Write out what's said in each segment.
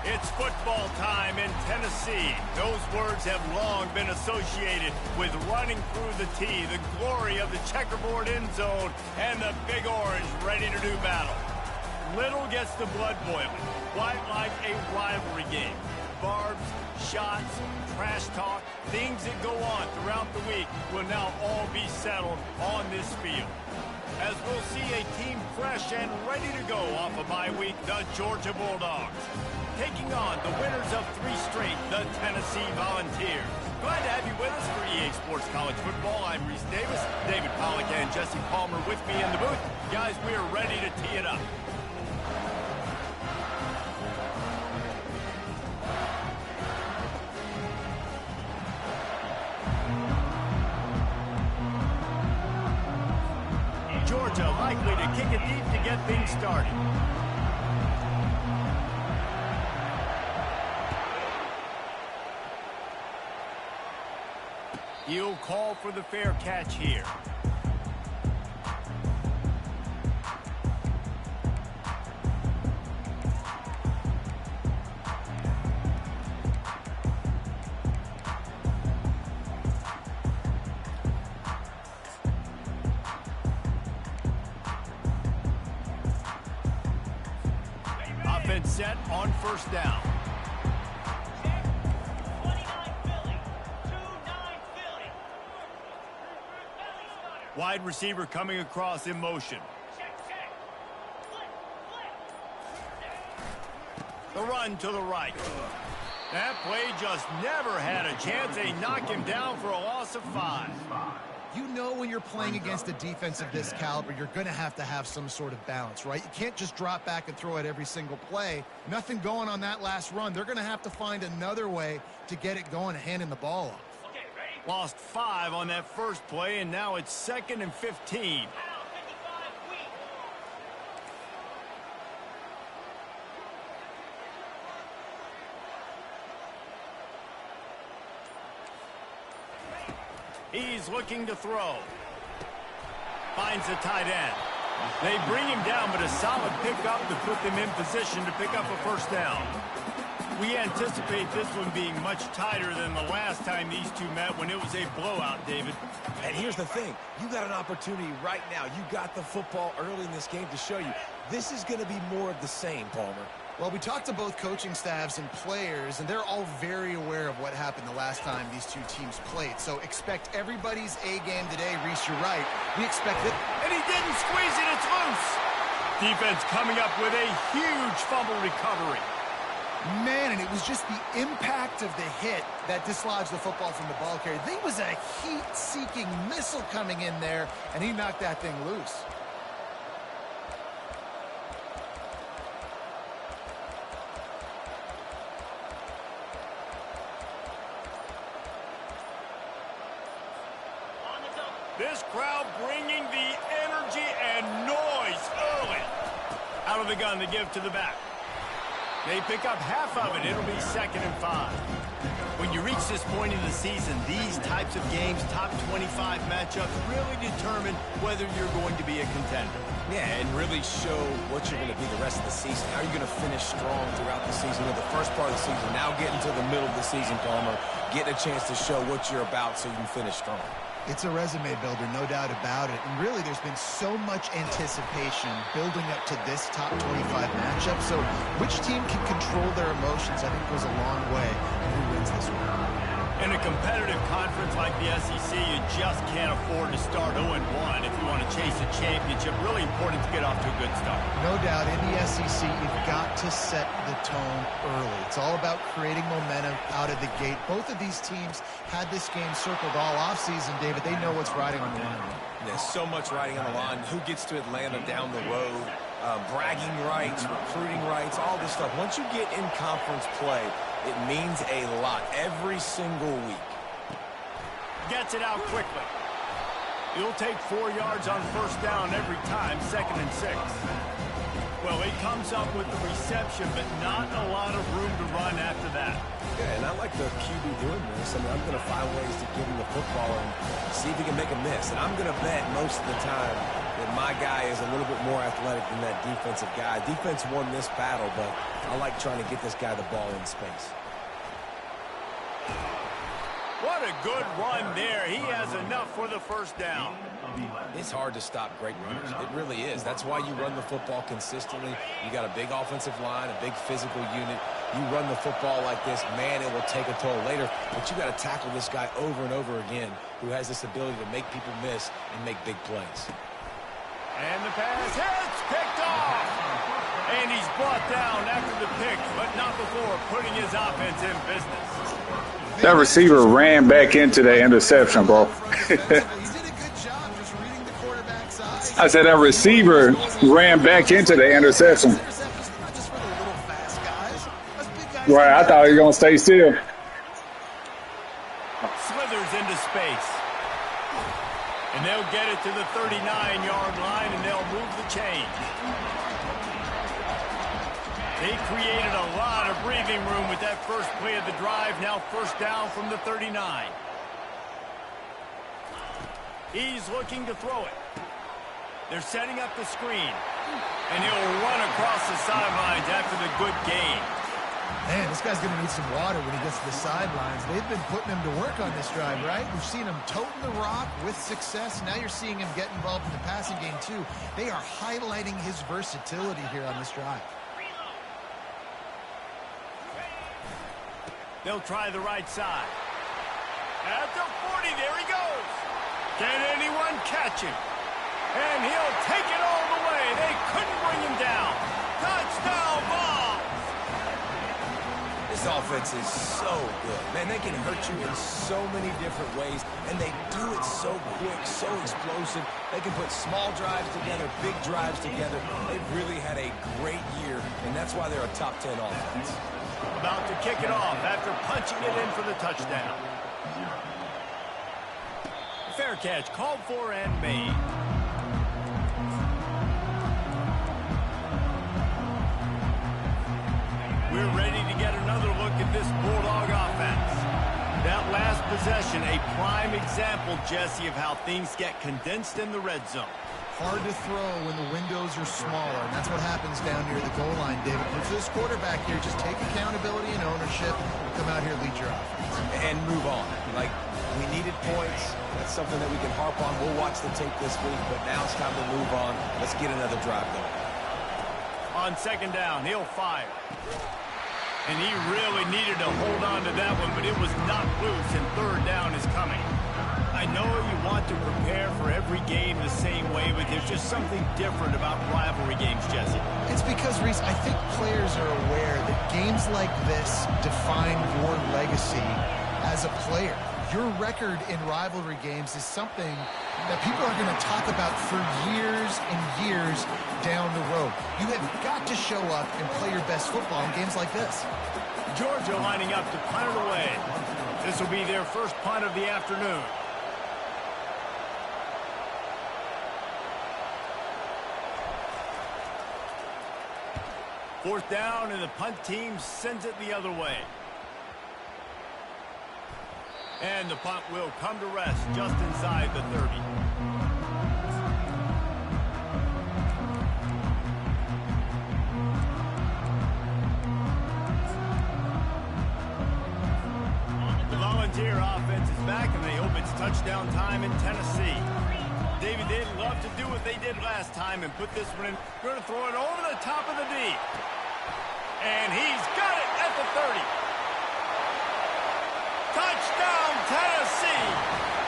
It's football time in Tennessee. Those words have long been associated with running through the tee, the glory of the checkerboard end zone, and the Big Orange ready to do battle. Little gets the blood boiling, quite like a rivalry game. Barbs, shots, trash talk, things that go on throughout the week will now all be settled on this field. As we'll see a team fresh and ready to go off a bye week, the Georgia Bulldogs. Taking on the winners of 3 straight, the Tennessee Volunteers. Glad to have you with us for EA Sports College Football. I'm Reese Davis, David Pollack and Jesse Palmer with me in the booth. Guys, we are ready to tee it up. Georgia likely to kick it deep to get things started. He'll call for the fair catch here. Offense set on first down. Wide receiver coming across in motion. The run to the right. That play just never had a chance. They knock him down for a loss of 5. You know when you're playing against a defense of this caliber, you're going to have some sort of balance, right? You can't just drop back and throw it every single play. Nothing going on that last run. They're going to have to find another way to get it going and handing the ball off. Lost 5 on that first play, and now it's 2nd and 15. He's looking to throw. Finds the tight end. They bring him down, but a solid pickup to put them in position to pick up a first down. We anticipate this one being much tighter than the last time these two met when it was a blowout, David. And here's the thing. You got an opportunity right now. You got the football early in this game to show you. This is going to be more of the same, Palmer. Well, we talked to both coaching staffs and players, and they're all very aware of what happened the last time these two teams played. So expect everybody's A game today. Reese, you're right. We expect it. And he didn't squeeze it. It's loose. Defense coming up with a huge fumble recovery. Man, and it was just the impact of the hit that dislodged the football from the ball carrier. There was a heat-seeking missile coming in there, and he knocked that thing loose. This crowd bringing the energy and noise early. Out of the gun to give to the back. They pick up half of it. It'll be 2nd and 5. When you reach this point in the season, these types of games, top 25 matchups, really determine whether you're going to be a contender. Yeah, and really show what you're going to be the rest of the season. How are you going to finish strong throughout the season, or the first part of the season, now getting to the middle of the season, Palmer, getting a chance to show what you're about so you can finish strong. It's a resume builder, no doubt about it. And really, there's been so much anticipation building up to this top 25 matchup. So which team can control their emotions, I think, goes a long way in who wins this one. In a competitive conference like the SEC, you just can't afford to start 0-1 if you want to chase a championship. Really important to get off to a good start. No doubt, in the SEC, you've got to set the tone early. It's all about creating momentum out of the gate. Both of these teams had this game circled all offseason, David. They know what's riding on the line. There's so much riding on the line. Who gets to Atlanta down the road? Bragging rights, recruiting rights, all this stuff. Once you get in conference play, it means a lot every single week. Gets it out quickly. He'll take 4 yards on first down every time, 2nd and 6. Well, he comes up with the reception, but not a lot of room to run after that. Yeah, and I like the QB doing this. I mean, I'm going to find ways to give him the football and see if he can make a miss. And I'm going to bet most of the time that my guy is a little bit more athletic than that defensive guy. Defense won this battle, but I like trying to get this guy the ball in space. What a good run there. He has enough for the first down. It's hard to stop great runners. It really is. That's why you run the football consistently. You got a big offensive line, a big physical unit. You run the football like this, man, it will take a toll later. But you got to tackle this guy over and over again who has this ability to make people miss and make big plays. And the pass hits, picked off. And he's brought down after the pick, but not before putting his offense in business. That receiver ran back into the interception, bro. I said that receiver ran back into the interception. Right, I thought he was going to stay still. Slithers into space. And they'll get it to the 39-yard line, and they'll move the chain. They created a lot of breathing room with that first play of the drive. Now first down from the 39. He's looking to throw it. They're setting up the screen. And he'll run across the sidelines after the good gain. Man, this guy's going to need some water when he gets to the sidelines. They've been putting him to work on this drive, right? We've seen him toting the rock with success. Now you're seeing him get involved in the passing game, too. They are highlighting his versatility here on this drive. They'll try the right side. At the 40, there he goes. Can anyone catch him? And he'll take it all the way. They couldn't bring him down. Touchdown, Vols! This offense is so good. Man, they can hurt you in so many different ways, and they do it so quick, so explosive. They can put small drives together, big drives together. They've really had a great year, and that's why they're a top 10 offense. About to kick it off after punching it in for the touchdown. Fair catch called for and made. We're ready to get another look at this Bulldog offense. That last possession, a prime example, Jesse, of how things get condensed in the red zone. Hard to throw when the windows are smaller, and that's what happens down near the goal line, David. For this quarterback here, just take accountability and ownership, come out here, lead your offense. And move on. Like, we needed points. That's something that we can harp on. We'll watch the tape this week, but now it's time to move on. Let's get another drive going. On second down, he'll fire. And he really needed to hold on to that one, but it was not loose, and third down is coming. I know you want to prepare for every game the same way, but there's just something different about rivalry games, Jesse. It's because, Reese, I think players are aware that games like this define your legacy as a player. Your record in rivalry games is something that people are going to talk about for years and years down the road. You have got to show up and play your best football in games like this. Georgia lining up to punt it away. This will be their first punt of the afternoon. Fourth down, and the punt team sends it the other way. And the punt will come to rest just inside the 30. The Volunteer offense is back, and they hope it's touchdown time in Tennessee. David, they'd love to do what they did last time and put this one in. We're going to throw it over the top of the D. And he's got it at the 30. Touchdown, Tennessee!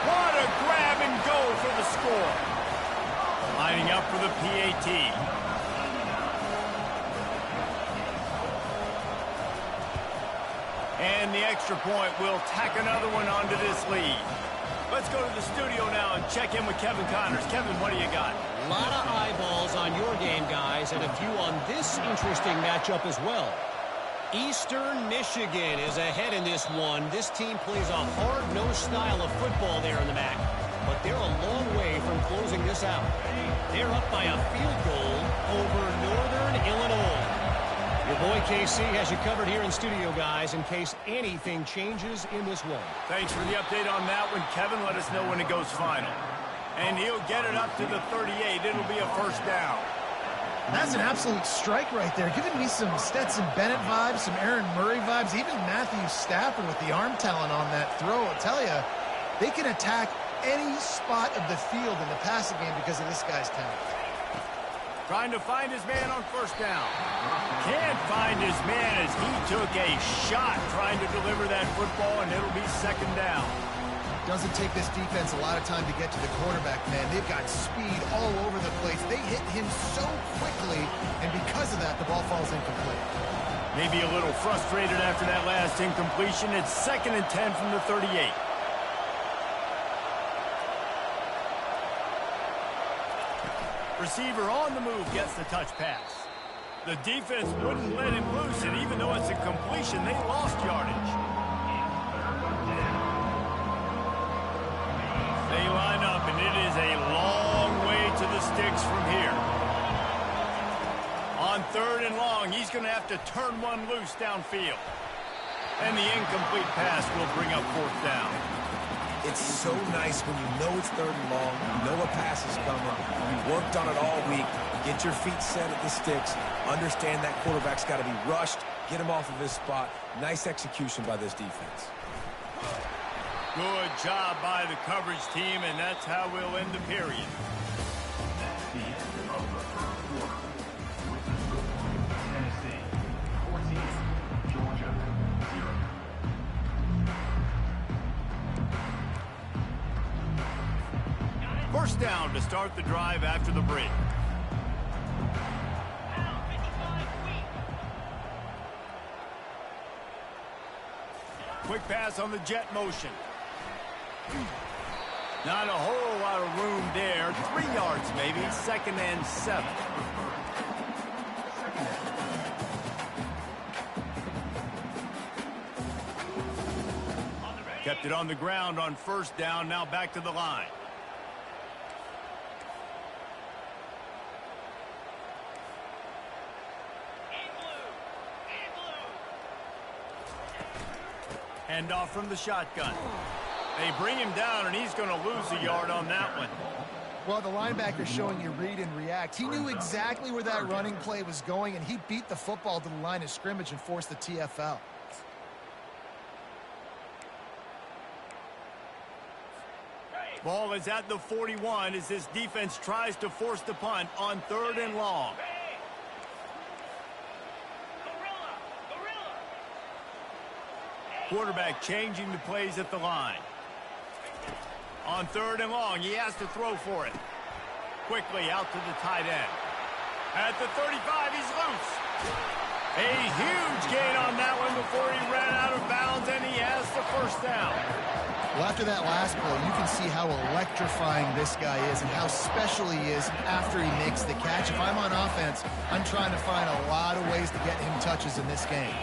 What a grab and go for the score. Lining up for the PAT. And the extra point will tack another one onto this lead. Let's go to the studio now and check in with Kevin Connors. Kevin, what do you got? A lot of eyeballs on your game, guys, and a few on this interesting matchup as well. Eastern Michigan is ahead in this one. This team plays a hard-nosed style of football there in the MAC, but they're a long way from closing this out. They're up by a field goal over Northern Illinois. Your boy KC has you covered here in studio, guys, in case anything changes in this one. Thanks for the update on that one, Kevin. Let us know when it goes final. And he'll get it up to the 38. It'll be a first down. That's an absolute strike right there, giving me some Stetson Bennett vibes, some Aaron Murray vibes, even Matthew Stafford with the arm talent on that throw. I'll tell you, they can attack any spot of the field in the passing game because of this guy's talent. Trying to find his man on first down. Can't find his man as he took a shot trying to deliver that football, and it'll be second down. Doesn't take this defense a lot of time to get to the quarterback, man. They've got speed all over the place. They hit him so quickly, and because of that, the ball falls incomplete. Maybe a little frustrated after that last incompletion. It's 2nd and 10 from the 38. Receiver on the move gets the touch pass. The defense wouldn't let him loose, and even though it's a completion, they lost yardage. They line up, and it is a long way to the sticks from here. On 3rd and long, he's going to have to turn one loose downfield. And the incomplete pass will bring up 4th down. It's so nice when you know it's 3rd and long, you know a pass is coming, you worked on it all week, get your feet set at the sticks, understand that quarterback's got to be rushed, get him off of his spot. Nice execution by this defense. Good job by the coverage team, and that's how we'll end the period. First down to start the drive after the break. Quick pass on the jet motion. Not a whole lot of room there. 3 yards maybe. 2nd and 7. Kept it on the ground on first down. Now back to the line. Hand off from the shotgun. They bring him down, and he's going to lose a yard on that one. Well, the linebacker's showing you read and react. He knew exactly where that running play was going, and he beat the football to the line of scrimmage and forced the TFL. Ball is at the 41 as this defense tries to force the punt on 3rd and long. Quarterback changing the plays at the line. On 3rd and long, he has to throw for it. Quickly out to the tight end. At the 35, he's loose. A huge gain on that one before he ran out of bounds, and he has the first down. Well, after that last play, you can see how electrifying this guy is and how special he is after he makes the catch. If I'm on offense, I'm trying to find a lot of ways to get him touches in this game.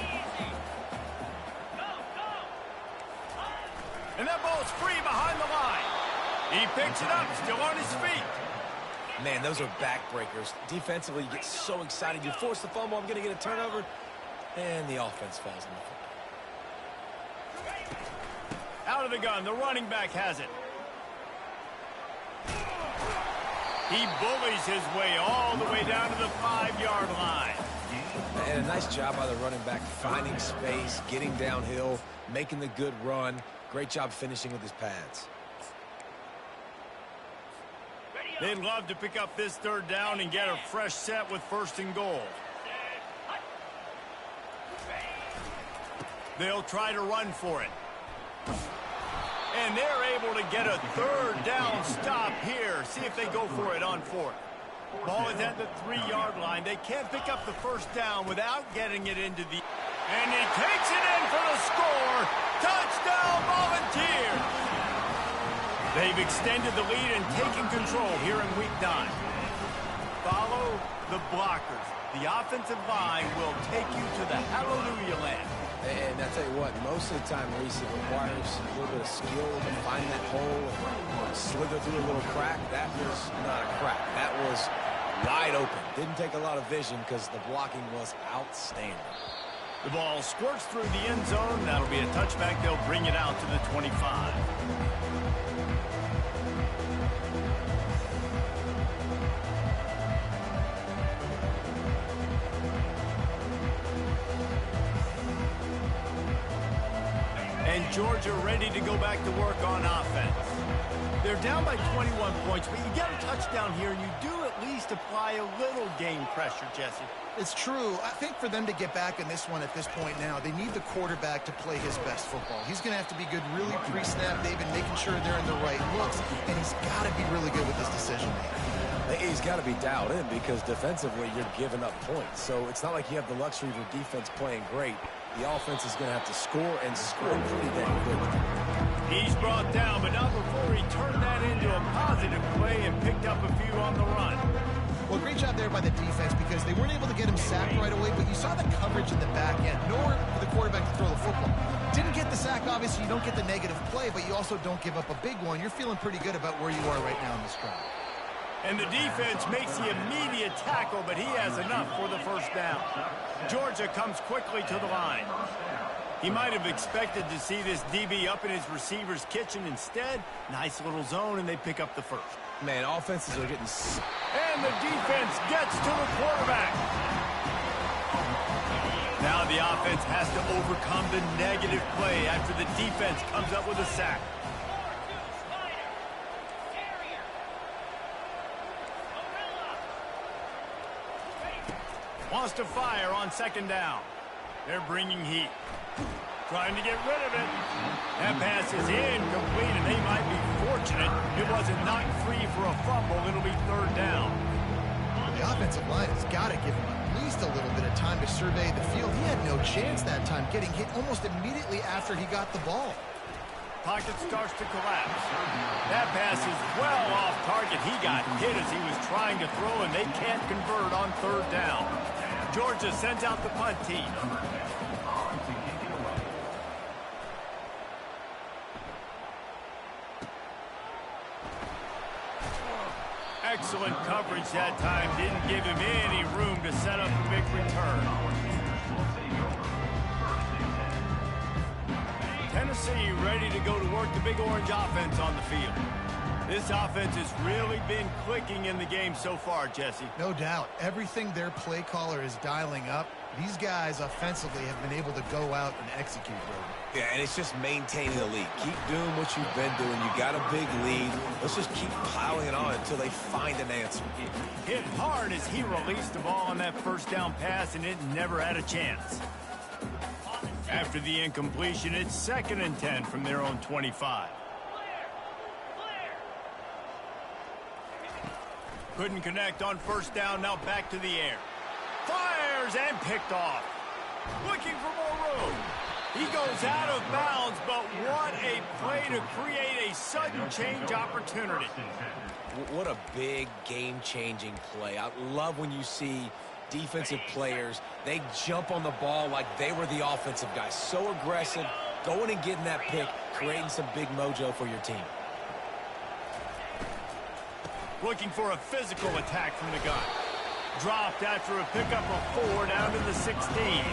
And that ball's free behind the line. He picks it up, still on his feet. Man, those are backbreakers. Defensively, you get so excited. You force the fumble, I'm going to get a turnover, and the offense falls in the foot. Out of the gun, the running back has it. He bullies his way all the way down to the 5-yard line. And a nice job by the running back, finding space, getting downhill, making the good run. Great job finishing with his pads. They'd love to pick up this 3rd down and get a fresh set with 1st and goal. They'll try to run for it. And they're able to get a 3rd down stop here. See if they go for it on 4th. Ball is at the 3-yard line. They can't pick up the first down without getting it into the... And he takes it in for the score. Touchdown, Volunteers! They've extended the lead and taken control here in week 9. Follow the blockers. The offensive line will take you to the hallelujah land. And I tell you what, most of the time, Reese, it requires a little bit of skill to find that hole and slither through a little crack. That was not a crack. That was wide open. Didn't take a lot of vision because the blocking was outstanding. The ball squirts through the end zone. That'll be a touchback. They'll bring it out to the 25. And Georgia ready to go back to work on offense. They're down by 21 points, but you get a touchdown here, and you do at least apply a little game pressure, Jesse. It's true. I think for them to get back in this one at this point now, they need the quarterback to play his best football. He's going to have to be good really pre-snap, David, making sure they're in the right looks, and he's got to be really good with his decision-making. He's got to be dialed in because defensively you're giving up points. So it's not like you have the luxury of your defense playing great. The offense is going to have to score and score pretty damn quickly. He's brought down, but not before he turned that into a positive play and picked up a few on the run. Well, great job there by the defense because they weren't able to get him sacked right away, but you saw the coverage in the back end. Nowhere for the quarterback to throw the football. Didn't get the sack, obviously. You don't get the negative play, but you also don't give up a big one. You're feeling pretty good about where you are right now in this drive. And the defense makes the immediate tackle, but he has enough for the first down. Georgia comes quickly to the line. He might have expected to see this DB up in his receiver's kitchen. Instead, nice little zone, and they pick up the first. Man, offenses are getting... And the defense gets to the quarterback. Now the offense has to overcome the negative play after the defense comes up with a sack. Wants to fire on second down. They're bringing heat. Trying to get rid of it. That pass is incomplete, and they might be fortunate it wasn't knocked free for a fumble. It'll be third down. The offensive line has got to give him at least a little bit of time to survey the field. He had no chance that time, getting hit almost immediately after he got the ball. Pocket starts to collapse. That pass is well off target. He got hit as he was trying to throw, and they can't convert on third down. Georgia sends out the punt team. Excellent coverage that time. Didn't give him any room to set up a big return. Tennessee ready to go to work the Big Orange offense on the field. This offense has really been clicking in the game so far, Jesse. No doubt. Everything their play caller is dialing up, these guys offensively have been able to go out and execute. Yeah, and it's just maintaining the lead. Keep doing what you've been doing. You got a big lead. Let's just keep piling it on until they find an answer. Hit hard as he released the ball on that first down pass, and it never had a chance. After the incompletion, it's 2nd and 10 from their own 25. Couldn't connect on first down, now back to the air. Fires and picked off. Looking for more room. He goes out of bounds, but what a play to create a sudden change opportunity. What a big game-changing play. I love when you see defensive players, they jump on the ball like they were the offensive guys. So aggressive, going and getting that pick, creating some big mojo for your team. Looking for a physical attack from the gun. Dropped after a pickup of 4 down to the 16.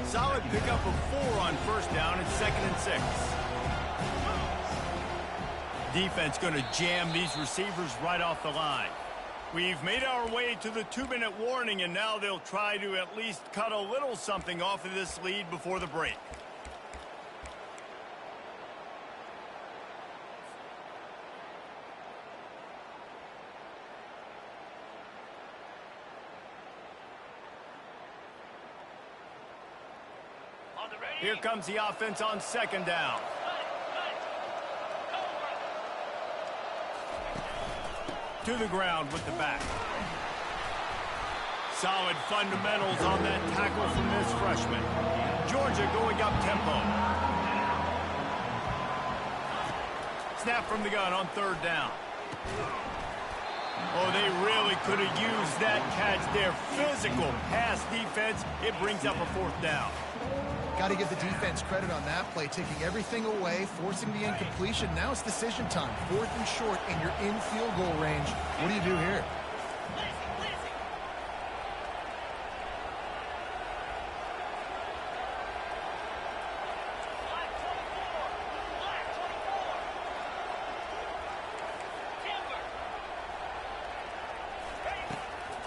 Solid pickup of 4 on first down and 2nd and 6. Defense going to jam these receivers right off the line. We've made our way to the 2-minute warning, and now they'll try to at least cut a little something off of this lead before the break. Here comes the offense on second down. To the ground with the back. Solid fundamentals on that tackle from this freshman. Georgia going up tempo. Snap from the gun on third down. Oh, they really could have used that catch there. Physical pass defense. It brings up a 4th down. Got to give the defense credit on that play, taking everything away, forcing the incompletion. Now it's decision time. 4th and short, and you're in field goal range. What do you do here?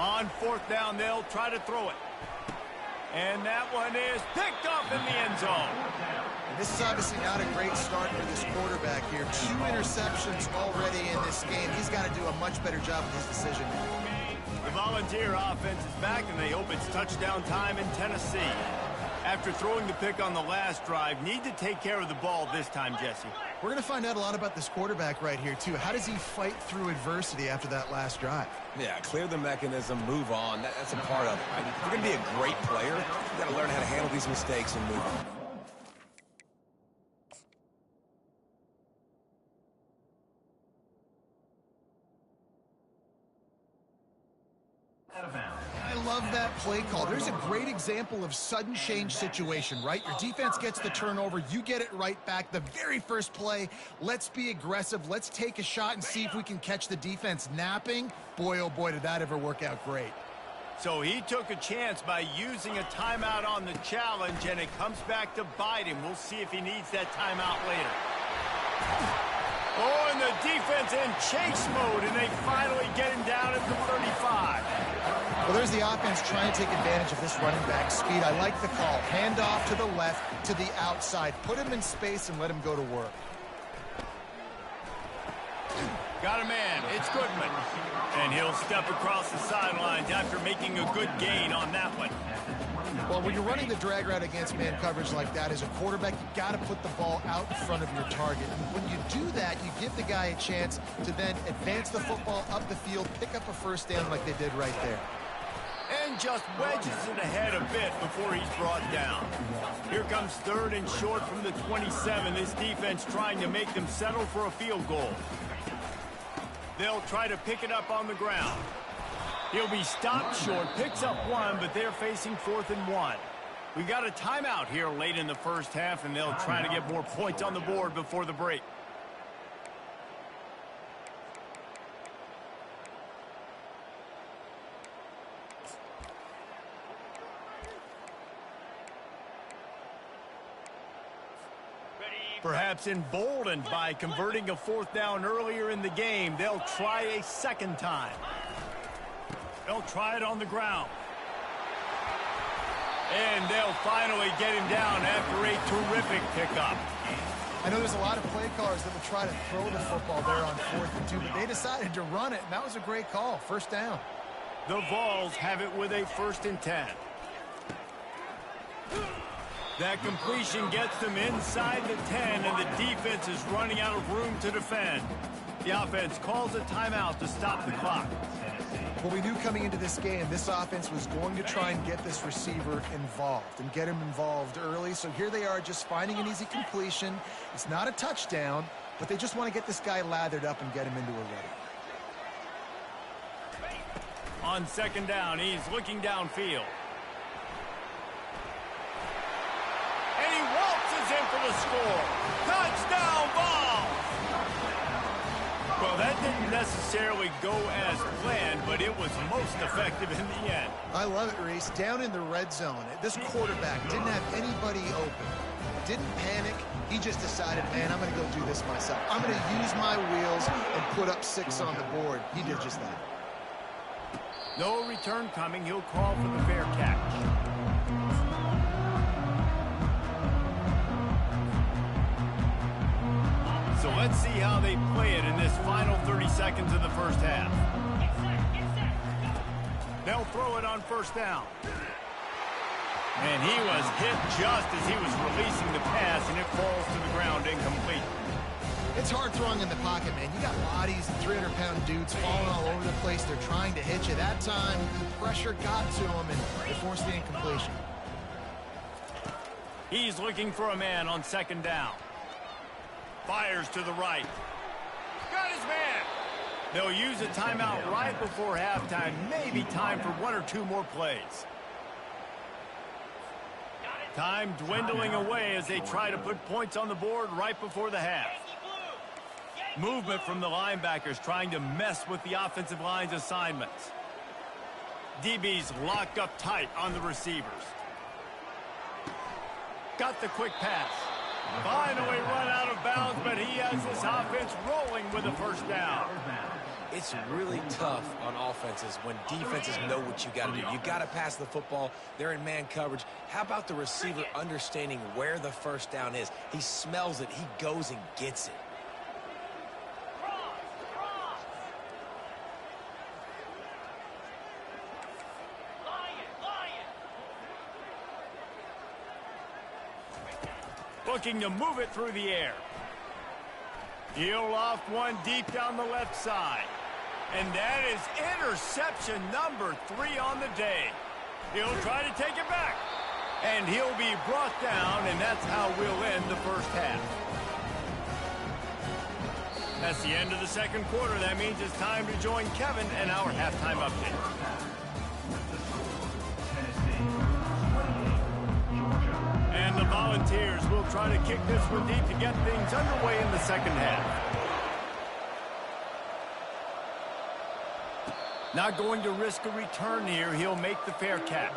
On 4th down, they'll try to throw it. And that one is picked up in the end zone. And this is obviously not a great start for this quarterback here. 2 interceptions already in this game. He's got to do a much better job with his decision making. The Volunteer offense is back, and they hope it's touchdown time in Tennessee. After throwing the pick on the last drive, need to take care of the ball this time, Jesse. We're going to find out a lot about this quarterback right here, too. How does he fight through adversity after that last drive? Yeah, clear the mechanism, move on. That's a part of it. Right? If you're going to be a great player, you got to learn how to handle these mistakes and move on. I love that play call. There's a great example of sudden change situation, right? Your defense gets the turnover, you get it right back. The very first play, let's be aggressive. Let's take a shot and see if we can catch the defense napping. Boy, oh boy, did that ever work out great. So he took a chance by using a timeout on the challenge, and it comes back to bite him. We'll see if he needs that timeout later. Oh, and the defense in chase mode, and they finally get him down at the 35. Well, there's the offense trying to take advantage of this running back speed. I like the call. Hand off to the left, to the outside. Put him in space and let him go to work. Got a man. It's Goodman. And he'll step across the sidelines after making a good gain on that one. Well, when you're running the drag route against man coverage like that, as a quarterback, you got to put the ball out in front of your target. And when you do that, you give the guy a chance to then advance the football up the field, pick up a first down like they did right there. And just wedges it ahead a bit before he's brought down. Here comes 3rd and short from the 27. This defense trying to make them settle for a field goal. They'll try to pick it up on the ground. He'll be stopped short, picks up 1, but they're facing 4th and 1. We got a timeout here late in the first half, and they'll try to get more points on the board before the break. Perhaps emboldened by converting a 4th down earlier in the game, they'll try a second time. They'll try it on the ground. And they'll finally get him down after a terrific pickup. I know there's a lot of play callers that would try to throw the football there on 4th and 2, but they decided to run it, and that was a great call. First down. The Vols have it with a 1st and 10. That completion gets them inside the 10, and the defense is running out of room to defend. The offense calls a timeout to stop the clock. Well, we knew coming into this game, this offense was going to try and get this receiver involved and get him involved early. So here they are just finding an easy completion. It's not a touchdown, but they just want to get this guy lathered up and get him into a ready. On 2nd down, he's looking downfield. And he waltzes in for the score. Touchdown ball! Well, that didn't necessarily go as planned, but it was most effective in the end. I love it, Reese. Down in the red zone, this quarterback didn't have anybody open. Didn't panic. He just decided, man, I'm going to go do this myself. I'm going to use my wheels and put up 6 on the board. He did just that. No return coming. He'll call for the fair catch. So let's see how they play it in this final 30 seconds of the first half. They'll throw it on 1st down. And he was hit just as he was releasing the pass, and it falls to the ground incomplete. It's hard throwing in the pocket, man. You got bodies, 300-pound dudes falling all over the place. They're trying to hit you. That time, the pressure got to him, and they forced the incompletion. He's looking for a man on 2nd down. Fires to the right. Got his man. They'll use a timeout right before halftime. Maybe time for 1 or 2 more plays. Time dwindling away as they try to put points on the board right before the half. Movement from the linebackers trying to mess with the offensive line's assignments. DB's locked up tight on the receivers. Got the quick pass. Finally run out of bounds, but he has this offense rolling with a first down. It's really tough on offenses when defenses know what you got to do. You got to pass the football. They're in man coverage. How about the receiver understanding where the first down is? He smells it. He goes and gets it. Looking to move it through the air. He'll off one deep down the left side. And that is interception number 3 on the day. He'll try to take it back. And he'll be brought down, and that's how we'll end the first half. That's the end of the second quarter. That means it's time to join Kevin and our halftime update. And the Volunteers will try to kick this one deep to get things underway in the second half. Not going to risk a return here. He'll make the fair catch.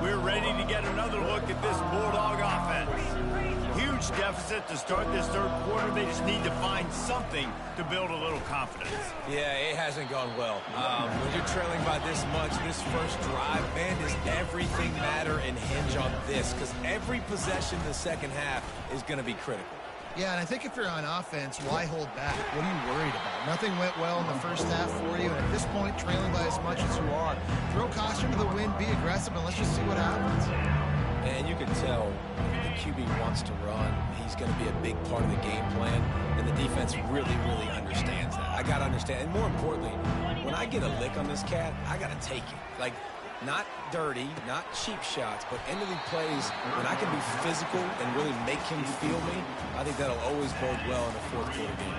We're ready to get another look at this Bulldog offense. Huge deficit to start this third quarter. They just need to find something to build a little confidence. Yeah, it hasn't gone well. When you're trailing by this much, this first drive, man, does everything matter and hinge on this? Because every possession in the second half is going to be critical. Yeah, and I think if you're on offense, why hold back? What are you worried about? Nothing went well in the first half for you, and at this point, trailing by as much as you are, throw caution to the wind, be aggressive, and let's just see what happens. And you can tell the QB wants to run. He's going to be a big part of the game plan, and the defense really, really understands that. I got to understand, and more importantly, when I get a lick on this cat, I got to take it. Like, not dirty, not cheap shots, but end of the plays, when I can be physical and really make him feel me, I think that'll always bode well in the fourth quarter game.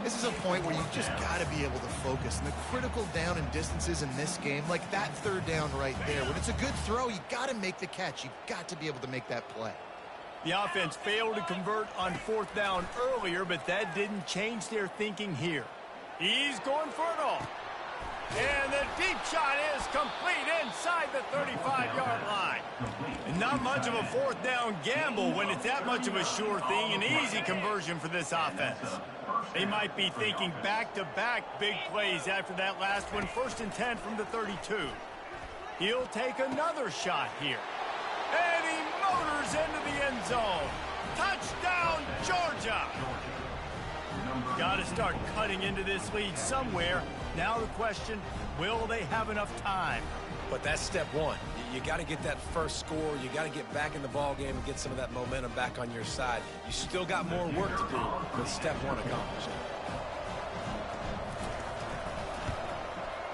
This is a point where you just got to be able to focus. And the critical down and distances in this game, like that third down right there, when it's a good throw, you got to make the catch. You've got to be able to make that play. The offense failed to convert on fourth down earlier, but that didn't change their thinking here. He's going for it all. And the deep shot is complete inside the 35-yard line. And not much of a fourth down gamble when it's that much of a sure thing. An easy conversion for this offense. They might be thinking back-to-back big plays after that last one. 1st and 10 from the 32. He'll take another shot here. And he motors into the end zone. Touchdown, Georgia! Got to start cutting into this lead somewhere. Now the question, will they have enough time? But that's step one. You got to get that first score. You got to get back in the ball game and get some of that momentum back on your side. You still got more work to do, but step one accomplished.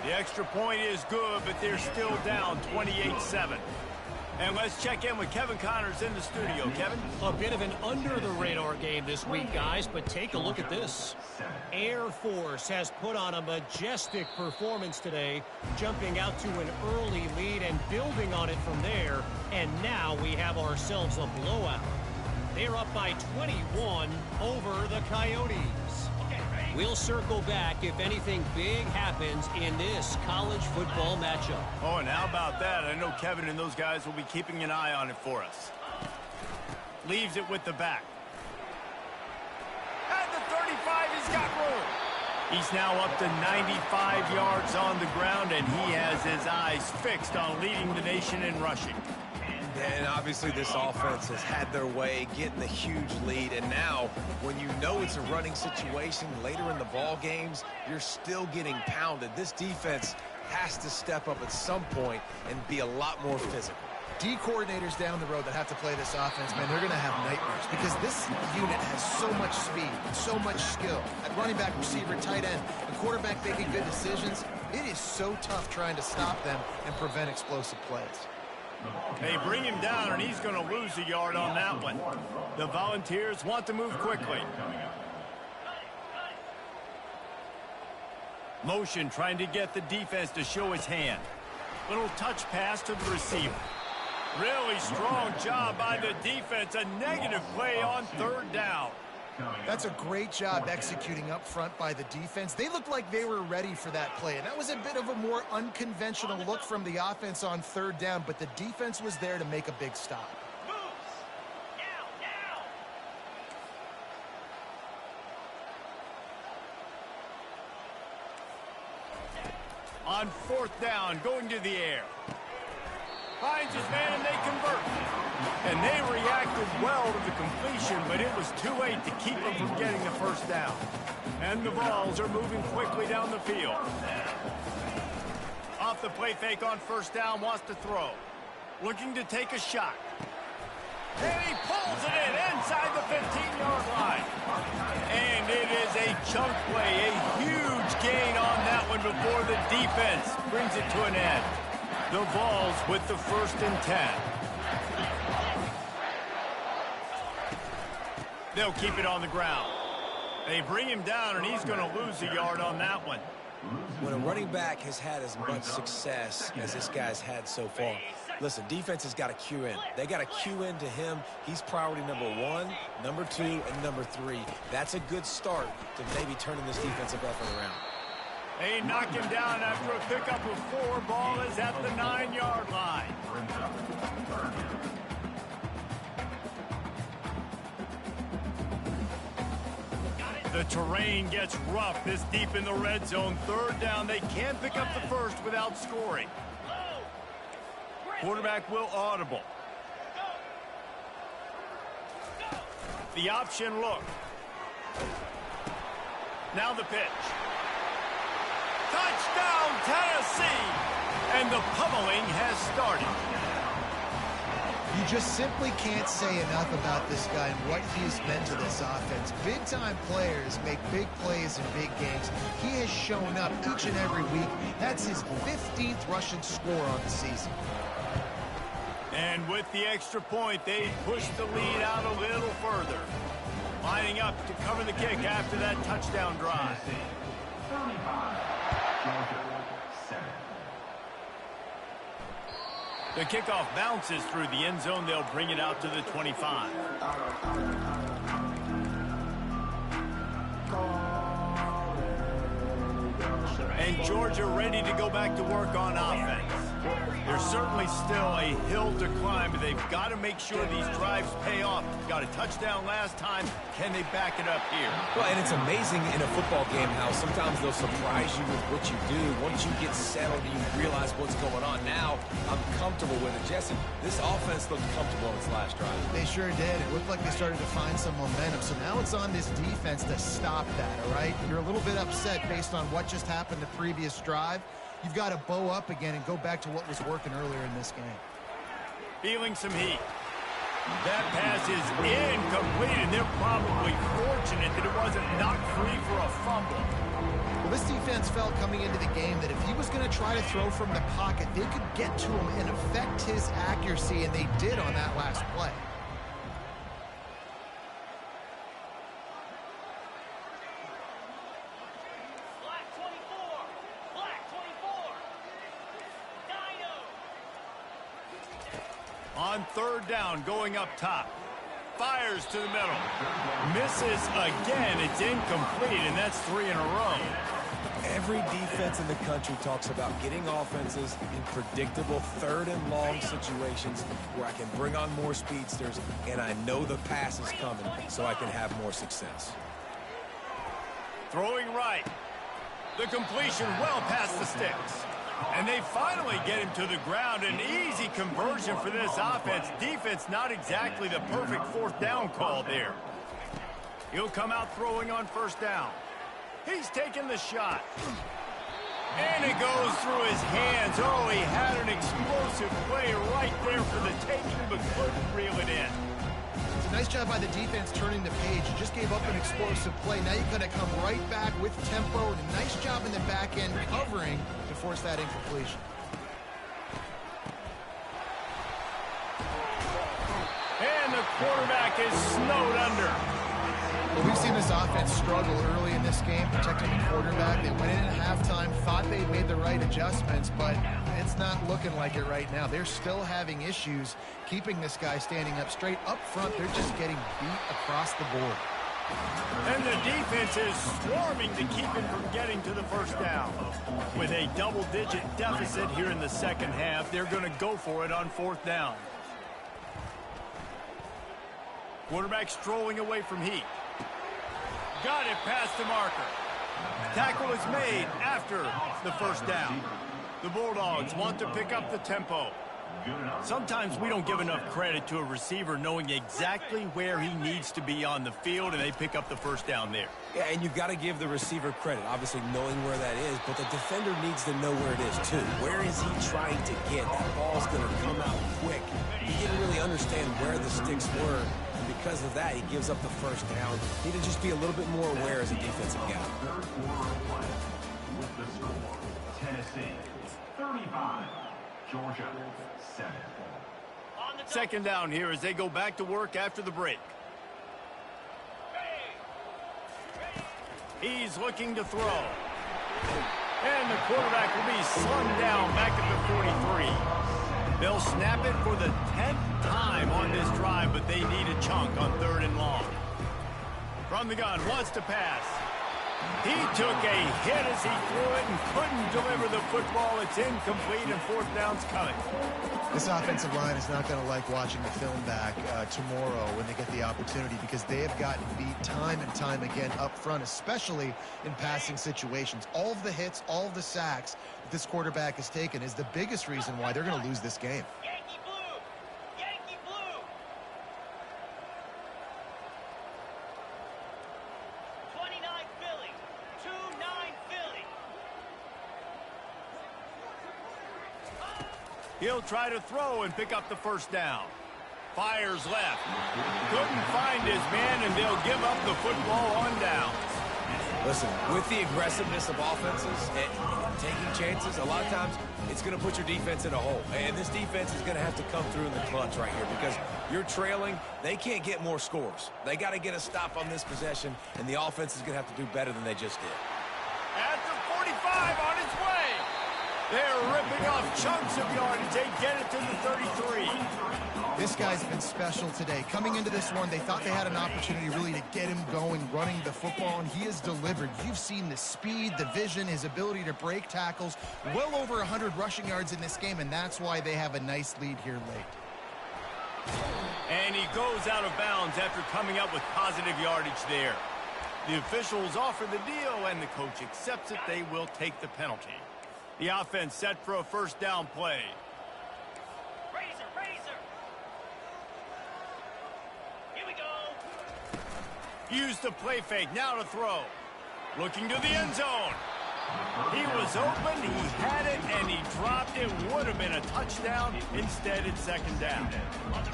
The extra point is good, but they're still down 28-7. And let's check in with Kevin Connors in the studio. Kevin? A bit of an under-the-radar game this week, guys, but take a look at this. Air Force has put on a majestic performance today, jumping out to an early lead and building on it from there. And now we have ourselves a blowout. They're up by 21 over the Coyotes. We'll circle back if anything big happens in this college football matchup. Oh, and how about that? I know Kevin and those guys will be keeping an eye on it for us. Leaves it with the back. At the 35, he's got room. He's now up to 95 yards on the ground, and he has his eyes fixed on leading the nation in rushing. And obviously this offense has had their way, getting the huge lead. And now, when you know it's a running situation later in the ball games, you're still getting pounded. This defense has to step up at some point and be a lot more physical. D coordinators down the road that have to play this offense, man, they're going to have nightmares because this unit has so much speed and so much skill. At running back, receiver, tight end, the quarterback making good decisions, it is so tough trying to stop them and prevent explosive plays. They bring him down, and he's going to lose a yard on that one. The Volunteers want to move quickly. Motion trying to get the defense to show his hand. Little touch pass to the receiver. Really strong job by the defense. A negative play on third down. That's a great job executing up front by the defense. They looked like they were ready for that play, and that was a bit of a more unconventional look from the offense on third down, but the defense was there to make a big stop. On fourth down, going to the air. Finds his man, and they convert. And they reacted well to the completion, but it was too late to keep them from getting the first down. And the Vols are moving quickly down the field. Off the play fake on first down, wants to throw. Looking to take a shot. And he pulls it in inside the 15-yard line. And it is a chunk play, a huge gain on that one before the defense brings it to an end. The Vols with the 1st and 10. They'll keep it on the ground. They bring him down, and he's going to lose a yard on that one. When a running back has had as much success as this guy's had so far, listen, defense has got to cue in. They got to cue in to him. He's priority number 1, number 2, and number 3. That's a good start to maybe turning this defensive effort around. They knock him down after a pickup of 4. Ball is at the 9-yard line. The terrain gets rough this deep in the red zone. Third down, they can't pick up the first without scoring. Quarterback will audible. The option look. Now the pitch. Touchdown, Tennessee! And the pummeling has started. You just simply can't say enough about this guy and what he's meant to this offense. Big-time players make big plays in big games. He has shown up each and every week. That's his 15th rushing score on the season. And with the extra point, they push the lead out a little further. Lining up to cover the kick after that touchdown drive. The kickoff bounces through the end zone. They'll bring it out to the 25. And Georgia ready to go back to work on offense. There's certainly still a hill to climb, but they've got to make sure these drives pay off. Got a touchdown last time. Can they back it up here? Well, and it's amazing in a football game how sometimes they'll surprise you with what you do. Once you get settled and you realize what's going on, now I'm comfortable with it. Jesse, this offense looked comfortable on its last drive. They sure did. It looked like they started to find some momentum. So now it's on this defense to stop that, all right? You're a little bit upset based on what just happened the previous drive. You've got to bow up again and go back to what was working earlier in this game. Feeling some heat. That pass is incomplete, and they're probably fortunate that it wasn't knocked free for a fumble. Well, this defense felt coming into the game that if he was going to try to throw from the pocket, they could get to him and affect his accuracy, and they did on that last play. On third down, going up top. Fires to the middle. Misses again. It's incomplete, and that's 3 in a row. Every defense in the country talks about getting offenses in predictable third and long situations where I can bring on more speedsters, and I know the pass is coming, so I can have more success. Throwing right. The completion well past the sticks. And they finally get him to the ground. An easy conversion for this offense. Defense not exactly the perfect fourth down call there. He'll come out throwing on first down. He's taking the shot. And it goes through his hands. Oh, he had an explosive play right there for the taking, but couldn't reel it in. It's a nice job by the defense turning the page. You just gave up an explosive play. Now you've got to come right back with tempo. And a nice job in the back end covering to force that incompletion. And the quarterback is snowed under. Well, we've seen this offense struggle early in this game, protecting the quarterback. They went in at halftime, thought they'd made the right adjustments, but it's not looking like it right now. They're still having issues keeping this guy standing up straight. Up front, they're just getting beat across the board. And the defense is swarming to keep him from getting to the first down. With a double-digit deficit here in the second half, they're going to go for it on fourth down. Quarterback strolling away from Heat. Got it past the marker. Tackle is made after the first down. The Bulldogs want to pick up the tempo. Sometimes we don't give enough credit to a receiver knowing exactly where he needs to be on the field, and they pick up the first down there. Yeah, and you've got to give the receiver credit, obviously knowing where that is, but the defender needs to know where it is too. Where is he trying to get? That ball's going to come out quick. He didn't really understand where the sticks were, and because of that, he gives up the first down. He need to just be a little bit more aware as a defensive guy. With the score, Tennessee 35, Georgia 7. Second down here as they go back to work after the break. He's looking to throw. And the quarterback will be slung down back at the 43. They'll snap it for the 10th time on this drive, but they need a chunk on 3rd and long. From the gun, wants to pass. He took a hit as he threw it and couldn't deliver the football. It's incomplete, and 4th down's coming. This offensive line is not going to like watching the film back tomorrow when they get the opportunity, because they have gotten beat time and time again up front, especially in passing situations. All of the hits, all of the sacks that this quarterback has taken is the biggest reason why they're going to lose this game. Yankee blue! Yankee blue! 29 Philly! 2-9 Philly! He'll try to throw and pick up the first down. Fires left. Couldn't find his man, and they'll give up the football on downs. Listen, with the aggressiveness of offenses and taking chances, a lot of times it's going to put your defense in a hole. And this defense is going to have to come through in the clutch right here, because you're trailing. They can't get more scores. They got to get a stop on this possession, and the offense is going to have to do better than they just did. At the 45, on its way. They're ripping off chunks of yardage. They get it to the 33. This guy's been special today. Coming into this one, they thought they had an opportunity really to get him going, running the football, and he has delivered. You've seen the speed, the vision, his ability to break tackles. Well over 100 rushing yards in this game, and that's why they have a nice lead here late. And he goes out of bounds after coming up with positive yardage there. The officials offer the deal, and the coach accepts it. They will take the penalty. The offense set for a first down play. Razor, razor! Here we go! Used the play fake, now to throw. Looking to the end zone. He was open, he had it, and he dropped it. Would have been a touchdown. Instead, it's second down.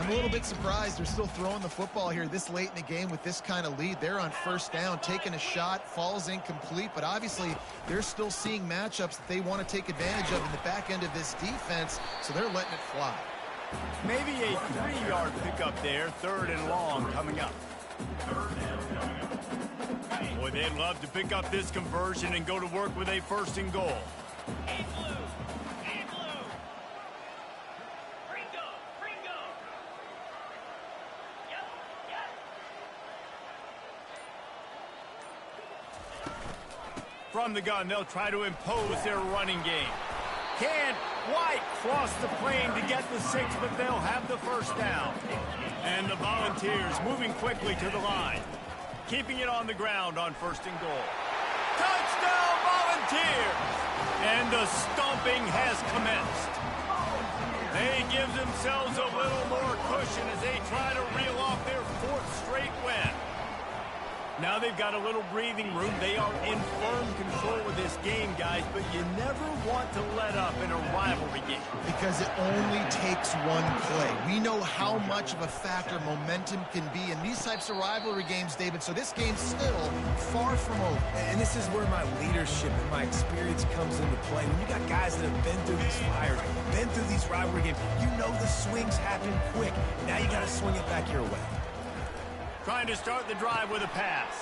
I'm a little bit surprised they're still throwing the football here this late in the game with this kind of lead. They're on first down, taking a shot, falls incomplete, but obviously they're still seeing matchups that they want to take advantage of in the back end of this defense, so they're letting it fly. Maybe a 3-yard pickup there, 3rd and long coming up. Boy, they'd love to pick up this conversion and go to work with a 1st and goal. In blue! In blue! Gringo! Gringo! Yep! Yep! From the gun, they'll try to impose their running game. Can't quite cross the plane to get the 6, but they'll have the first down. And the Volunteers moving quickly to the line. Keeping it on the ground on 1st and goal. Touchdown, Volunteers! And the stomping has commenced. They give themselves a little more cushion as they try to reel off their 4th straight win. Now they've got a little breathing room. They are in firm control of this game, guys, but you never want to let up in a rivalry game. Because it only takes one play. We know how much of a factor momentum can be in these types of rivalry games, David, so this game's still far from over. And this is where my leadership and my experience comes into play. When you got guys that have been through these fires, been through these rivalry games, you know the swings happen quick. Now you got to swing it back your way. Trying to start the drive with a pass.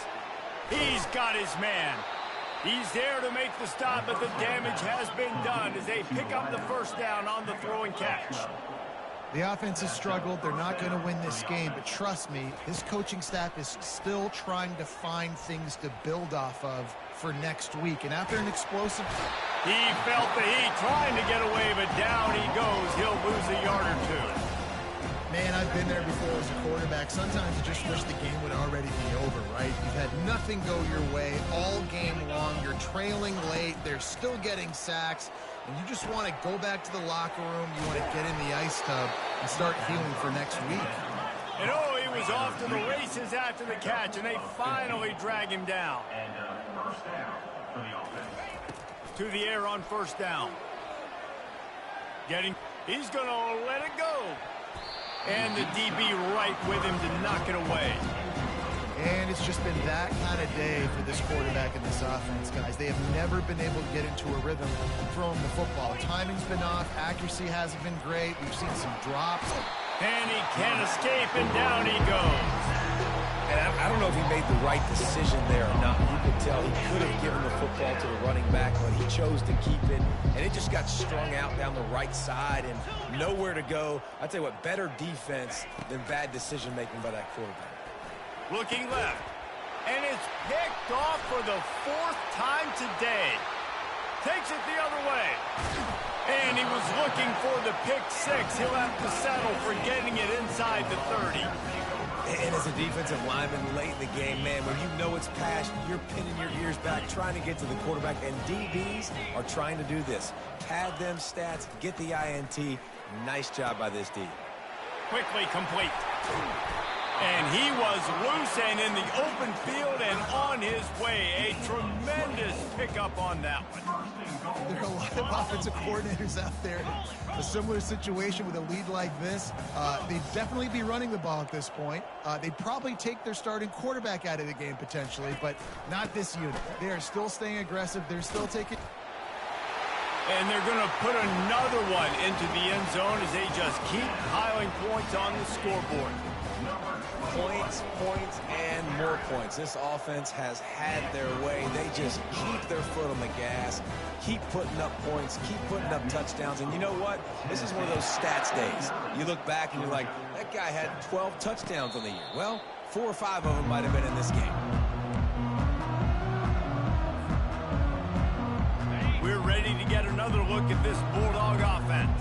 He's got his man. He's there to make the stop, but the damage has been done as they pick up the first down on the throw and catch. The offense has struggled. They're not going to win this game, but trust me, this coaching staff is still trying to find things to build off of for next week. And after an explosive... He felt the heat trying to get away, but down he goes. He'll lose a yard or two. Man, I've been there before as a quarterback. Sometimes you just wish the game would already be over, right? You've had nothing go your way all game long. You're trailing late. They're still getting sacks. And you just want to go back to the locker room. You want to get in the ice tub and start healing for next week. And oh, he was off to the races after the catch, and they finally drag him down. And first down for the offense. To the air on first down. He's going to let it go. And the DB right with him to knock it away. And it's just been that kind of day for this quarterback and this offense, guys. They have never been able to get into a rhythm throwing the football. Timing's been off. Accuracy hasn't been great. We've seen some drops. And he can't escape, and down he goes. And I don't know if he made the right decision there or not. You could tell he could have given the football to the running back, but he chose to keep it. And it just got strung out down the right side and nowhere to go. I tell you what, better defense than bad decision-making by that quarterback. Looking left. And it's picked off for the 4th time today. Takes it the other way. And he was looking for the pick 6. He'll have to settle for getting it inside the 30. And as a defensive lineman late in the game, man, when you know it's past, you're pinning your ears back, trying to get to the quarterback. And DBs are trying to do this. Pad them stats, get the INT. Nice job by this D. Quickly complete. And he was loose and in the open field and on his way. A tremendous pickup on that one. There are a lot of offensive coordinators out there in a similar situation with a lead like this. They'd definitely be running the ball at this point. They'd probably take their starting quarterback out of the game potentially, but not this unit. They are still staying aggressive. They're still taking... And they're going to put another one into the end zone as they just keep piling points on the scoreboard. Points, points, and more points. This offense has had their way. They just keep their foot on the gas, keep putting up points, keep putting up touchdowns. And you know what? This is one of those stats days. You look back and you're like, that guy had 12 touchdowns on the year. Well, 4 or 5 of them might have been in this game. We're ready to get another look at this Bulldog offense.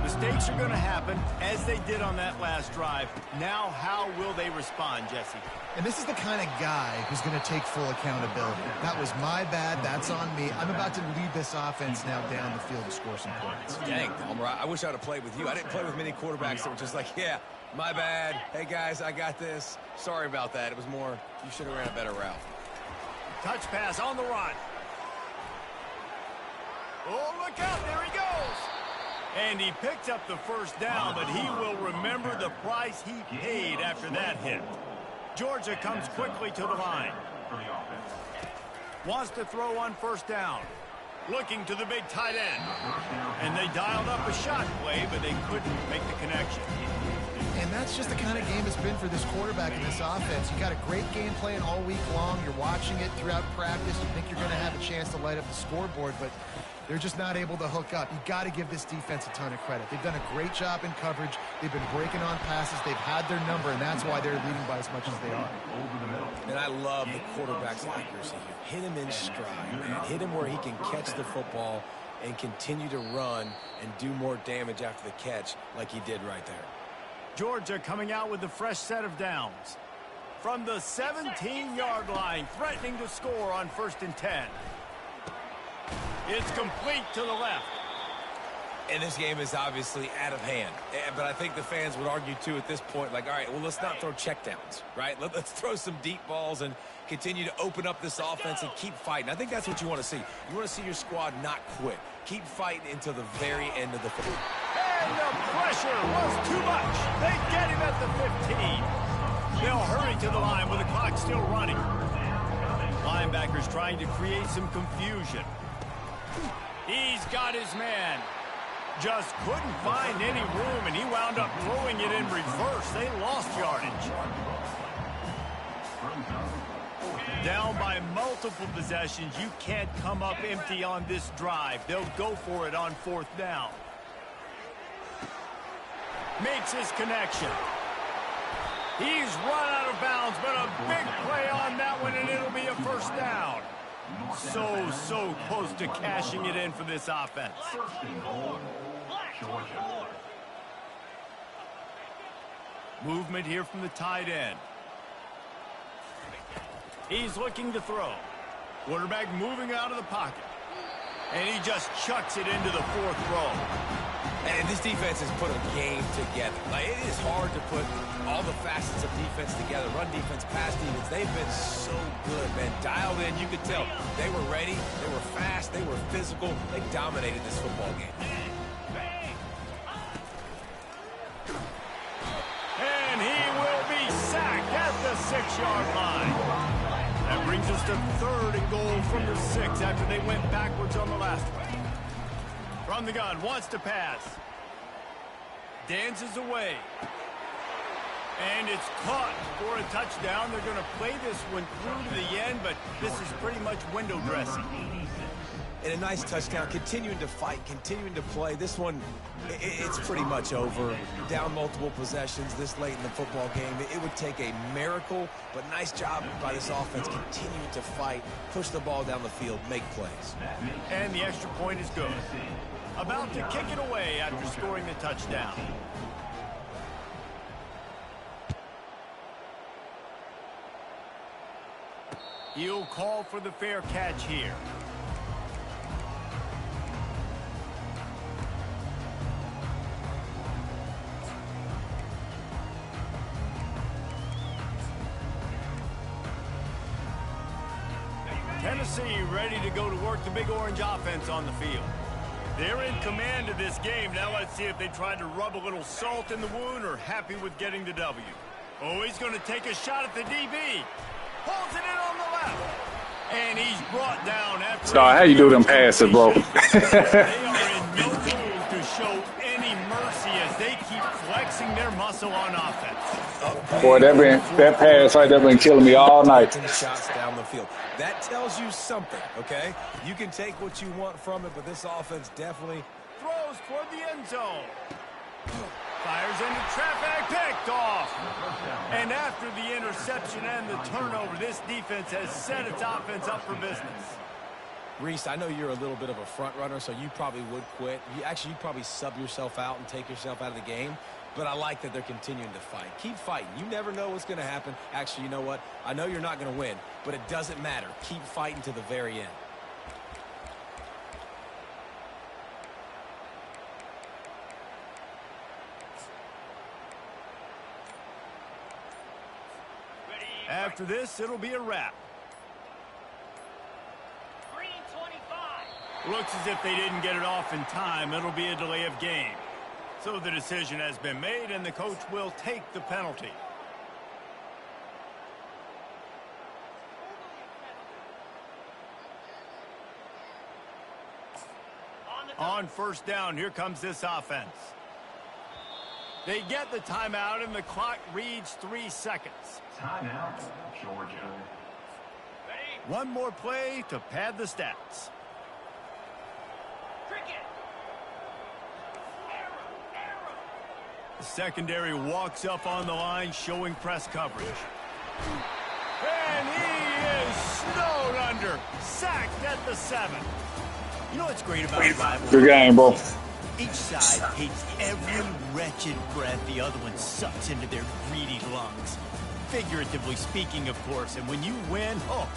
Mistakes are going to happen, as they did on that last drive. Now, how will they respond, Jesse? And this is the kind of guy who's going to take full accountability. That was my bad. That's on me. I'm about to lead this offense now down the field to score some points. Dang, Palmer, I wish I would have played with you. I didn't play with many quarterbacks that were just like, yeah, my bad. Hey, guys, I got this. Sorry about that. It was more, you should have ran a better route. Touch pass on the run. Oh, look out. There he goes. And he picked up the first down, but he will remember the price he paid after that hit. Georgia comes quickly to the line. Wants to throw on first down. Looking to the big tight end. And they dialed up a shot play, but they couldn't make the connection. And that's just the kind of game it's been for this quarterback in this offense. You got a great game plan all week long. You're watching it throughout practice. You think you're going to have a chance to light up the scoreboard, but they're just not able to hook up. You got to give this defense a ton of credit. They've done a great job in coverage. They've been breaking on passes. They've had their number, and that's why they're leading by as much as they are. And I love the quarterback's accuracy here. Hit him in stride, man. Hit him where he can catch the football and continue to run and do more damage after the catch like he did right there. Georgia coming out with a fresh set of downs. From the 17-yard line, threatening to score on 1st and 10. It's complete to the left. And this game is obviously out of hand. But I think the fans would argue, too, at this point, like, all right, well, let's not throw checkdowns, right? Let's throw some deep balls and continue to open up this offense and keep fighting. I think that's what you want to see. You want to see your squad not quit. Keep fighting until the very end of the football. And the pressure was too much. They get him at the 15. They'll hurry to the line with the clock still running. Linebackers trying to create some confusion. He's got his man. Just couldn't find any room, and he wound up throwing it in reverse. They lost yardage. Down by multiple possessions. You can't come up empty on this drive. They'll go for it on 4th down. makes his connection. He's run out of bounds, but a big play on that one, and it'll be a first down. So close to cashing it in for this offense. Movement here from the tight end. He's looking to throw. Quarterback moving out of the pocket. And he just chucks it into the fourth row. And this defense has put a game together. Like, it is hard to put all the facets of defense together. Run defense, pass defense. They've been so good, man. Dialed in, you could tell. They were ready. They were fast. They were physical. They dominated this football game. And he will be sacked at the 6-yard line. That brings us to 3rd and goal from the 6 after they went backwards on the last one. From the gun, wants to pass. Dances away. And it's caught for a touchdown. They're going to play this one through to the end, but this is pretty much window dressing. And a nice touchdown, continuing to fight, continuing to play. This one, it's pretty much over. Down multiple possessions this late in the football game. It would take a miracle, but nice job by this offense continuing to fight, push the ball down the field, make plays. And the extra point is good. About to kick it away after scoring the touchdown. He'll call for the fair catch here. Tennessee ready to go to work the Big Orange offense on the field. They're in command of this game. Now let's see if they tried to rub a little salt in the wound or happy with getting the W. Oh, he's going to take a shot at the DB. Pulls it in on the left. And he's brought down after... So how you do them passes, bro? They are in no mood to show any mercy as they keep flexing their muscle on offense. Boy, that pass right there been killing me all night. Shots down the field. That tells you something, okay? You can take what you want from it, but this offense definitely throws toward the end zone. Fires into traffic, picked off. And after the interception and the turnover, this defense has set its offense up for business. Reese, I know you're a little bit of a front runner, so you probably would quit. You'd probably sub yourself out and take yourself out of the game. But I like that they're continuing to fight. Keep fighting. You never know what's going to happen. Actually, you know what? I know you're not going to win, but it doesn't matter. Keep fighting to the very end. After this, it'll be a wrap. Green 25. Looks as if they didn't get it off in time. It'll be a delay of game. So the decision has been made, and the coach will take the penalty. On first down, here comes this offense. They get the timeout, and the clock reads 3 seconds. Timeout, Georgia. One more play to pad the stats. Cricket. The secondary walks up on the line, showing press coverage. And he is snowed under, sacked at the 7. You know what's great about rivalry? Good game, bro. Each side hates every wretched breath the other one sucks into their greedy lungs. Figuratively speaking, of course. And when you win, oh,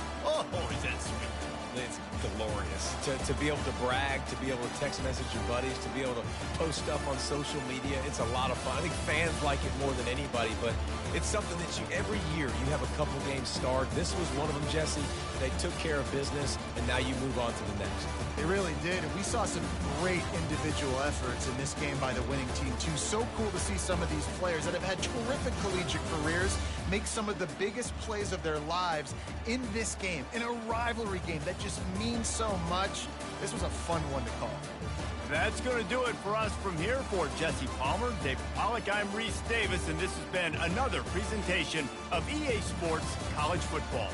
is that sweet. It's glorious. To be able to brag, to be able to text message your buddies, to be able to post stuff on social media, it's a lot of fun. I think fans like it more than anybody, but it's something that every year you have a couple games start. This was one of them, Jesse. They took care of business, and now you move on to the next. They really did, and we saw some great individual efforts in this game by the winning team, too. So cool to see some of these players that have had terrific collegiate careers make some of the biggest plays of their lives in this game, in a rivalry game that just means so much. This was a fun one to call. That's going to do it for us from here. For Jesse Palmer, David Pollack, I'm Reese Davis, and this has been another presentation of EA Sports College Football.